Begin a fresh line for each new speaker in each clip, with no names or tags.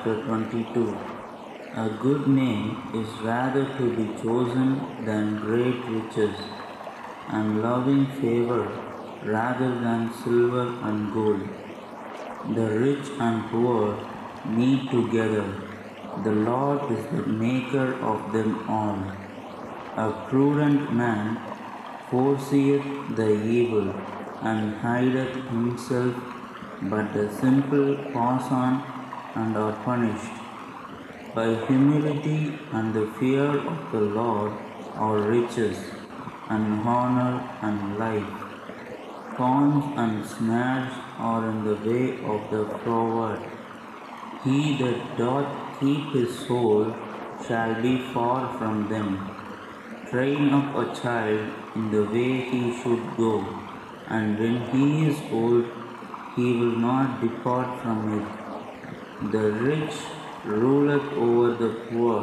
chapter 22. A good name is rather to be chosen than great riches, and loving favor rather than silver and gold. The rich and poor meet together. The Lord is the maker of them all. A prudent man foreseeth the evil, and hideth himself, but the simple pass on and are punished. By humility and the fear of the Lord are riches, and honor and life. Thorns and snares are in the way of the froward. He that doth keep his soul shall be far from them. Train up a child in the way he should go, and when he is old, he will not depart from it. The rich ruleth over the poor,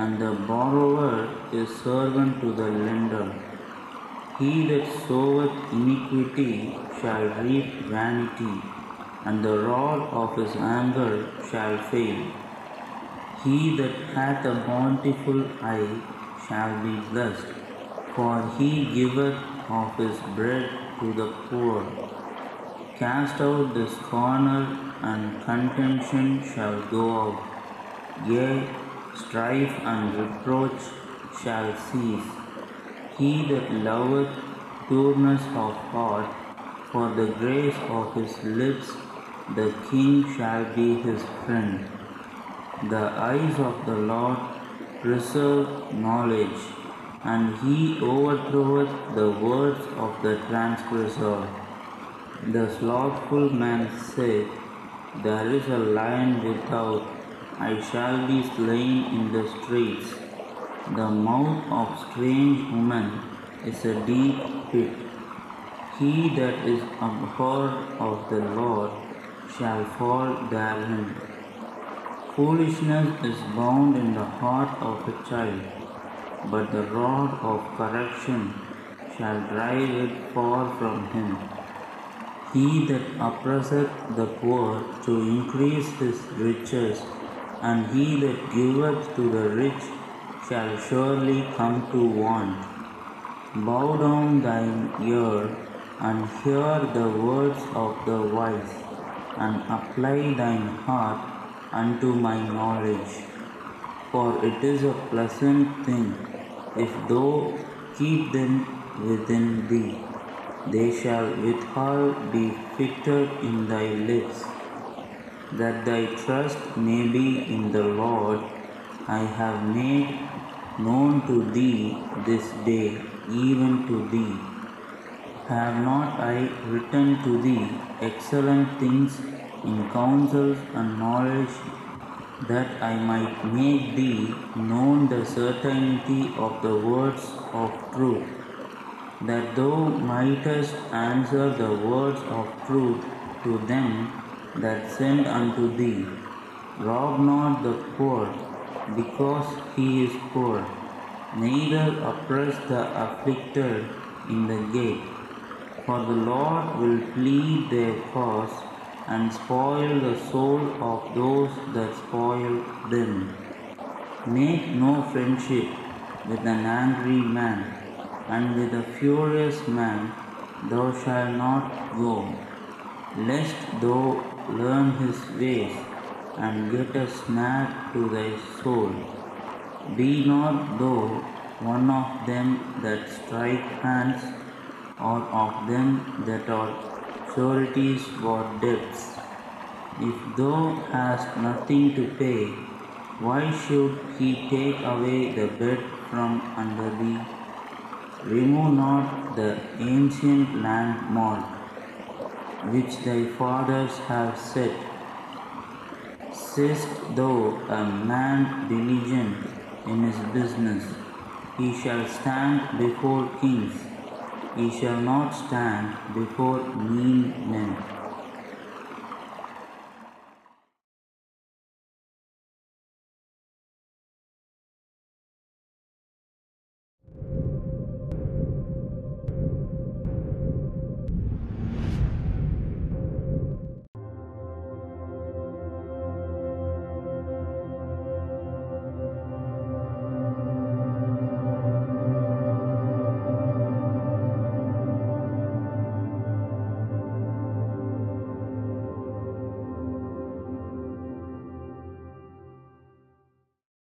and the borrower is servant to the lender. He that soweth iniquity shall reap vanity, and the rod of his anger shall fail. He that hath a bountiful eye shall be blessed, for he giveth of his bread to the poor. Cast out the scorner, and contention shall go out. Yea, strife and reproach shall cease. He that loveth pureness of heart, for the grace of his lips, the king shall be his friend. The eyes of the Lord preserve knowledge, and he overthroweth the words of the transgressor. The slothful man saith, There is a lion without, I shall be slain in the streets. The mouth of strange women is a deep pit. He that is abhorred of the Lord shall fall therein. Foolishness is bound in the heart of a child, but the rod of correction shall drive it far from him. He that oppresseth the poor to increase his riches, and he that giveth to the rich shall surely come to want. Bow down thine ear, and hear the words of the wise, and apply thine heart unto my knowledge. For it is a pleasant thing, if thou keep them within thee. They shall withal be fitted in thy lips. That thy trust may be in the Lord, I have made known to thee this day, even to thee. Have not I written to thee excellent things in counsels and knowledge, that I might make thee known the certainty of the words of truth, that thou mightest answer the words of truth to them that send unto thee? Rob not the poor, because he is poor, neither oppress the afflicted in the gate. For the Lord will plead their cause, and spoil the soul of those that spoil them. Make no friendship with an angry man, and with a furious man thou shalt not go, lest thou learn his ways, and get a snare to thy soul. Be not thou one of them that strike hands, or of them that are sureties for debts. If thou hast nothing to pay, why should he take away the bed from under thee? Remove not the ancient landmark, which thy fathers have set. Seest thou a man diligent in his business? He shall stand before kings. He shall not stand before mean men.